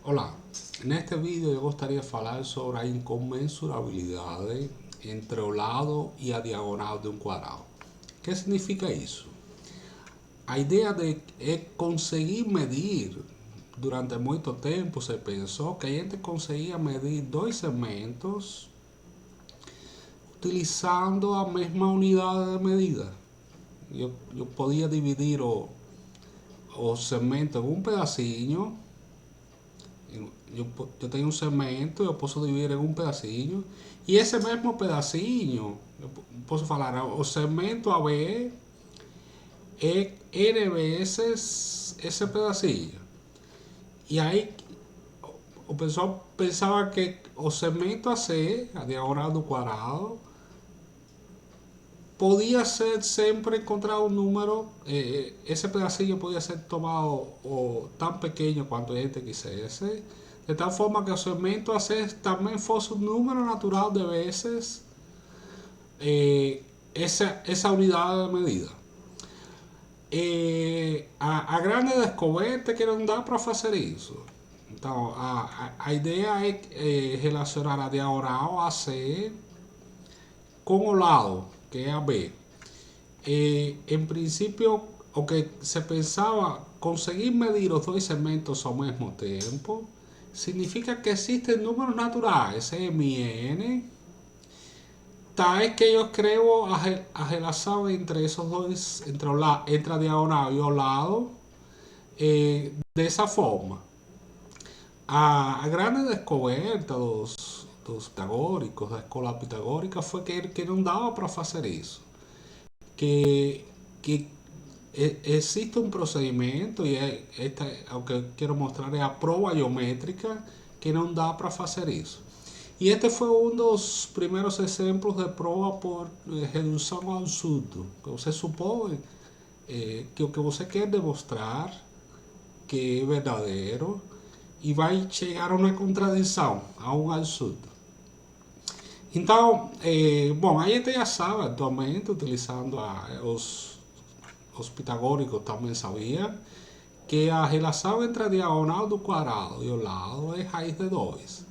Olá, neste vídeo eu gostaria de falar sobre a incomensurabilidade entre o lado e a diagonal de um quadrado. O que significa isso? A ideia é conseguir medir, durante muito tempo se pensou que a gente conseguia medir dois segmentos utilizando a mesma unidade de medida. Eu podia dividir o segmento em um pedacinho. Eu tenho um segmento, eu posso dividir em um pedacinho, e esse mesmo pedacinho, eu posso falar, o segmento AB é N vezes esse pedacinho. E aí o pessoal pensava que o segmento AC, a diagonal do quadrado, podia ser sempre encontrar um número, esse pedacinho podia ser tomado tão pequeno quanto a gente quisesse, de tal forma que o segmento AC também fosse um número natural de vezes essa unidade de medida. A grande descoberta é que não dá para fazer isso. Então, a ideia é relacionar a diagonal AC com o lado, que é AB. Em princípio, o que se pensava, conseguir medir os dois segmentos ao mesmo tempo, significa que existen números naturais, M e N, tais que eu escrevo a relação entre esos dois, entre a diagonal e o lado, dessa forma. A grande descoberta dos pitagóricos, da escola pitagórica, foi que não dava para fazer isso. Que existe um procedimento, e o que eu quero mostrar é a prova geométrica, que não dá para fazer isso. E este foi um dos primeiros exemplos de prova por redução ao absurdo. Você supõe que o que você quer demonstrar que é verdadeiro e vai chegar a uma contradição, a um absurdo. Então, bom, a gente já sabe atualmente, utilizando os pitagóricos também sabiam, que a relação entre a diagonal do quadrado e o lado é raiz de 2.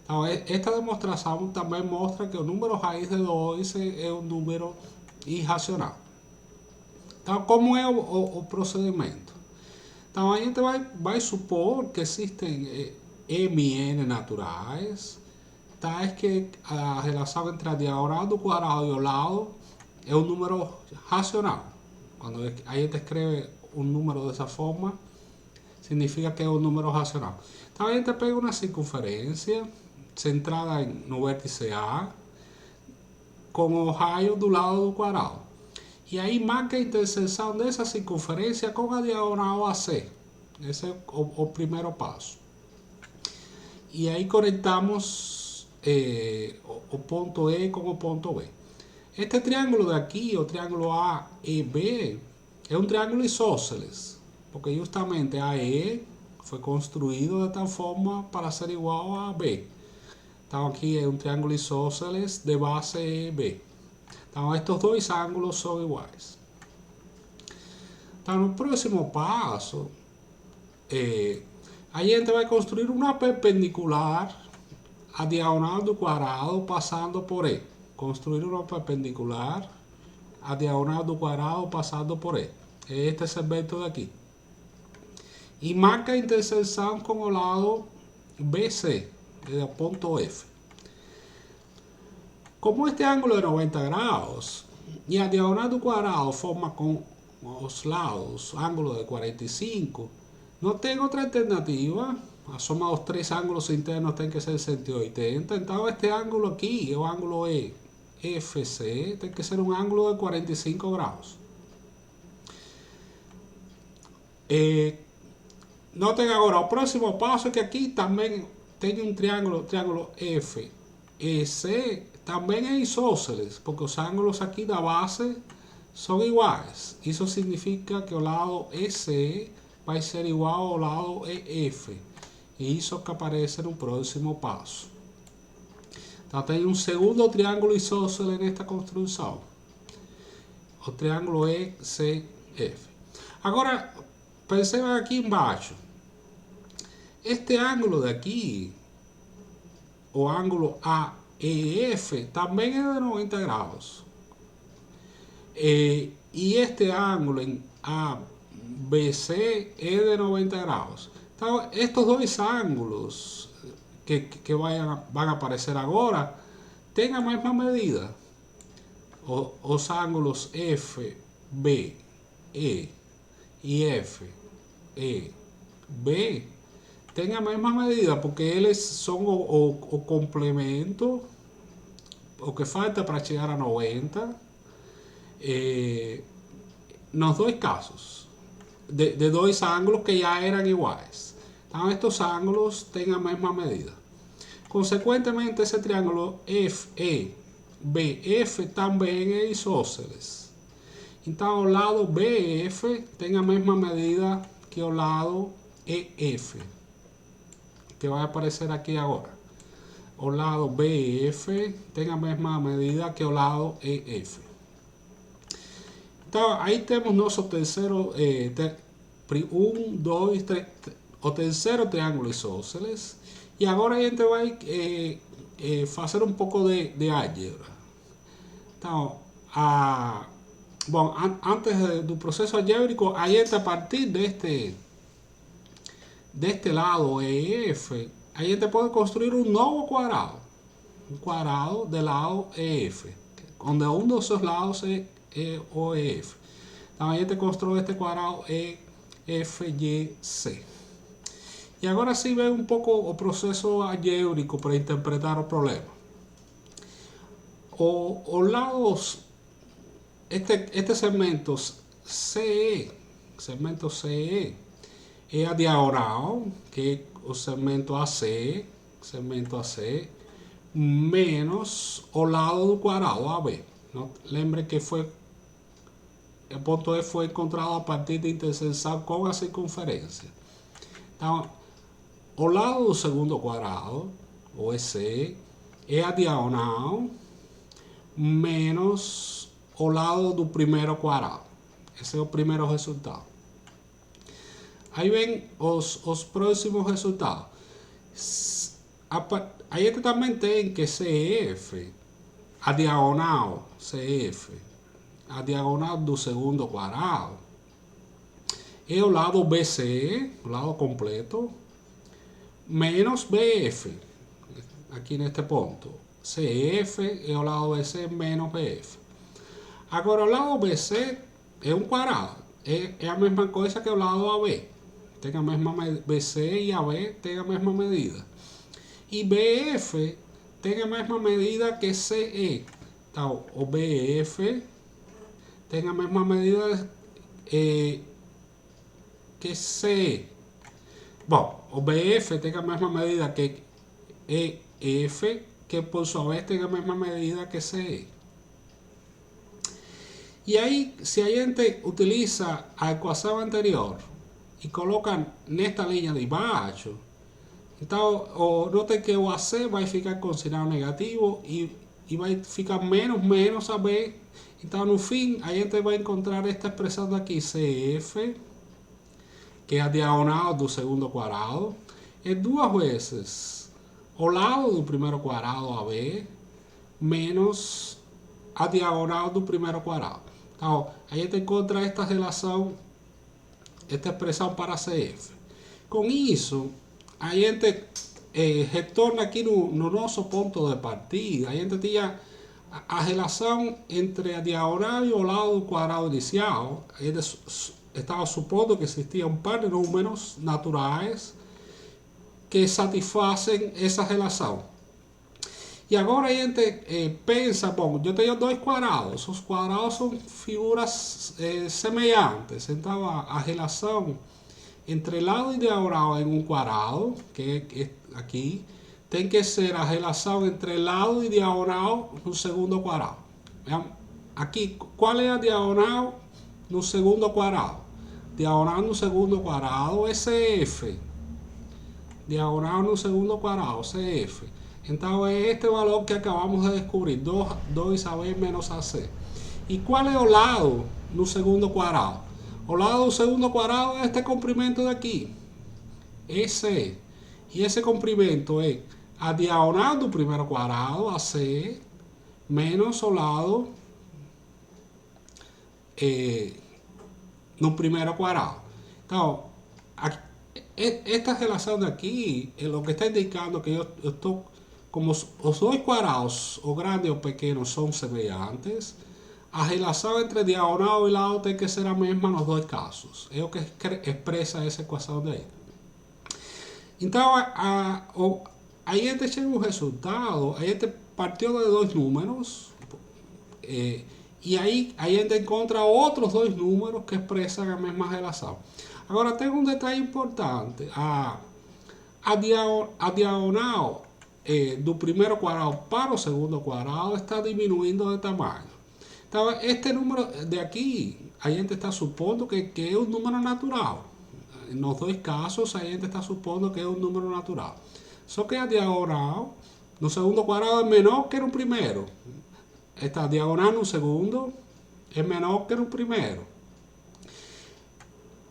Então, esta demonstração também mostra que o número raiz de 2 é um número irracional. Então, como é o procedimento? Então, a gente vai supor que existem M e N naturais, tais que a relação entre a diagonal do quadrado e o lado é um número racional. Quando a gente escreve um número dessa forma, significa que é um número racional. Então, a gente pega uma circunferência centrada no vértice A, com o raio do lado do quadrado. E aí marca a interseção dessa circunferência com a diagonal AC. Esse é o primeiro passo. E aí conectamos o ponto E com o ponto B. Este triângulo daqui, o triângulo AEB, é um triângulo isósceles, porque justamente AE foi construído de tal forma para ser igual a B. Então aqui é um triângulo isósceles de base EB. Então estes dois ângulos são iguais. Então no próximo passo, a gente vai construir uma perpendicular à diagonal do quadrado passando por E. Construir uma perpendicular à diagonal do quadrado passando por E. É este segmento daqui. E marca a interseção com o lado BC, o ponto F. Como este ângulo é 90 graus e a diagonal do quadrado forma com os lados ângulo de 45, não tem outra alternativa. A soma dos três ângulos internos tem que ser 180. Então este ângulo aqui, o ângulo EFC, tem que ser um ângulo de 45 graus. Notem agora, o próximo passo é que aqui também tem um triângulo F e C, também é isósceles, porque os ângulos aqui da base são iguais. Isso significa que o lado EC vai ser igual ao lado EF. E isso que aparece no próximo passo. Então tem um segundo triângulo isósceles nesta construção. O triângulo ECF. Agora, perceba aqui embaixo. este ángulo de aquí, o ángulo AEF, también es de 90 grados. Y este ángulo en ABC es de 90 grados. Entonces, estos dos ángulos que van a aparecer ahora tengan la misma medida. Los ángulos F, B, E y F, E, B tengan la misma medida porque ellos son o complementos o que falta para llegar a 90. Los dos casos de dos ángulos que ya eran iguales. Entonces, estos ángulos tengan la misma medida. Consecuentemente, ese triángulo FEBF también es isósceles. Entonces, el lado BF tenga la misma medida que el lado EF, que va a aparecer aquí ahora. El lado BF tenga la misma medida que el lado EF. Entonces, ahí tenemos nuestro tercero, 1, 2, 3, o tercero triángulo isósceles. Y ahora a gente va a hacer un poco de álgebra. Entonces, bueno, antes del proceso algébrico, a gente a partir de este lado EF, a gente puede construir un nuevo cuadrado. Un cuadrado del lado EF, donde uno de esos lados es o EF. Entonces, a gente construye este cuadrado EFYC. Y ahora sí ve un poco el proceso algébrico para interpretar el problema. Los lados, este segmento CE, es a diagonal, que es el segmento AC, menos el lado del cuadrado AB. ¿No? Lembre que el punto E fue encontrado a partir de intersección con la circunferencia. Entonces, el lado del segundo cuadrado, o EC, es a diagonal menos el lado del primero cuadrado. Ese es el primer resultado. Ahí ven los próximos resultados. Ahí también tienen que CF, a diagonal, a diagonal del segundo cuadrado. Es el lado BC, el lado completo, menos BF, aquí en este punto. CF es el lado BC menos BF. Ahora, el lado BC es un cuadrado, es la misma cosa que el lado AB. Tenga la misma BC y AB tengan la misma medida. Y BF tenga la misma medida que CE. Entonces, o BF tenga la misma medida que CE. Bueno, o BF tenga la misma medida que EF, que por su vez tenga la misma medida que CE. Y ahí, si a gente utiliza la ecuación anterior y colocan en esta línea de bajo, entonces, noten que o AC va a ficar con signo negativo y va a ficar menos AB. Entonces, no fin, a gente va a encontrar esta expresión de aquí, CF, que es a diagonal del segundo cuadrado, es dos veces o lado del primer cuadrado AB menos a diagonal del primer cuadrado. Entonces, ahí te encuentra esta relación, esta expresión para CF. Con eso, a gente retorna aquí no nuestro punto de partida. A gente tiene a relación entre a diagonal y o lado del cuadrado inicial. Estaba supondo que existía un par de números naturales que satisfacen esa relación. Y ahora a gente pensa, bueno, yo tengo dos cuadrados, esos cuadrados son figuras semejantes. Entonces, a relación entre lado y diagonal en un cuadrado, que es aquí, tiene que ser la relación entre lado y diagonal en un segundo cuadrado. Vean, aquí, ¿cuál es la diagonal en un segundo cuadrado? Diagonal en un segundo cuadrado es CF. Diagonal en un segundo cuadrado, CF. Entonces, este valor que acabamos de descubrir, 2 AB menos AC. ¿Y cuál es el lado en un segundo cuadrado? El lado del segundo cuadrado es este complemento de aquí, EC. E esse comprimento é a diagonal do primeiro quadrado, AC, menos o lado no primeiro quadrado. Então, esta relação daqui é o que está indicando que eu estou, como os dois quadrados, o grande e o pequeno, são semelhantes, a relação entre diagonal e lado tem que ser a mesma nos dois casos. É o que expressa essa equação daí. Então, aí a gente chega a um resultado, a gente partiu de dois números, e aí a gente encontra outros dois números que expressam a mesma relação. Agora, tem um detalhe importante. A diagonal do primeiro quadrado para o segundo quadrado está diminuindo de tamanho. Então, este número de aqui, a gente está supondo que é um número natural. Nos dois casos, a gente está supondo que é um número natural. Só que a diagonal no segundo quadrado é menor que no primeiro. Esta diagonal no segundo é menor que no primeiro.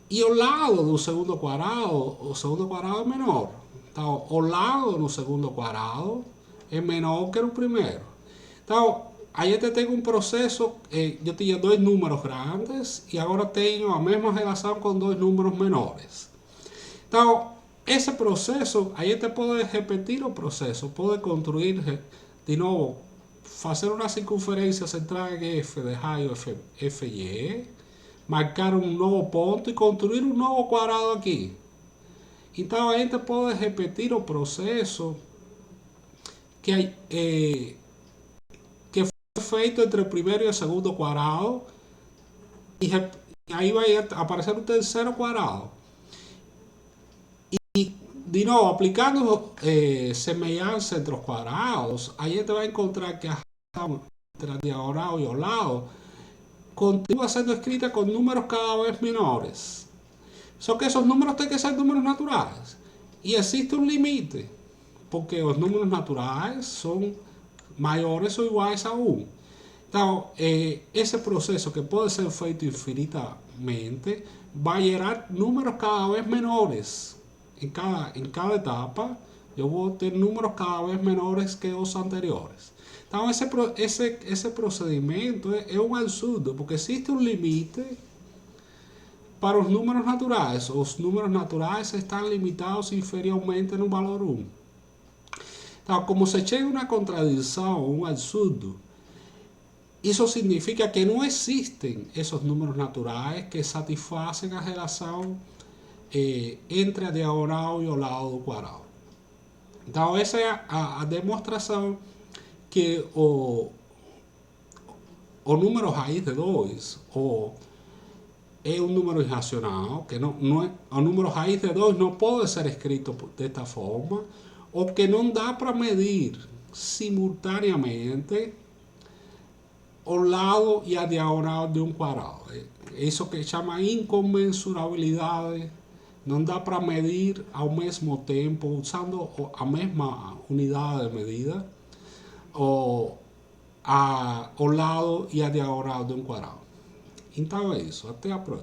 E o lado do segundo quadrado, o segundo quadrado é menor. Então, o lado no segundo quadrado é menor que no primeiro. Então, a gente tem um processo, eu tinha dois números grandes e agora tenho a mesma relação com dois números menores. Então, esse processo, a gente pode repetir o processo, pode construir de novo, fazer uma circunferência central em F de raio FY, marcar um novo ponto e construir um novo quadrado aqui. Então, a gente pode repetir o processo que foi feito entre o primeiro e o segundo quadrado, e aí vai aparecer o terceiro quadrado. E, de novo, aplicando semelhança entre os quadrados, a gente vai encontrar que a relação entre a diagonal e o lado continua sendo escrita com números cada vez menores. Só que esses números têm que ser números naturais. E existe um limite, porque os números naturais são maiores ou iguais a 1. Então, esse processo, que pode ser feito infinitamente, vai gerar números cada vez menores. Em cada etapa, eu vou ter números cada vez menores que os anteriores. Então, esse procedimento é um absurdo, porque existe um limite para os números naturais. Os números naturais estão limitados inferiormente no valor 1. Então, como se chega a uma contradição, um absurdo, isso significa que não existem esses números naturais que satisfazem a relação entre a diagonal e o lado do quadrado. Então, essa é a demonstração que o número raiz de 2 é um número irracional, que o número raiz de 2 não pode ser escrito desta forma, ou que não dá para medir simultaneamente o lado e a diagonal de um quadrado. Isso que chama incomensurabilidade. Não dá para medir ao mesmo tempo, usando a mesma unidade de medida, o lado e a diagonal de um quadrado. Então é isso. Até a próxima.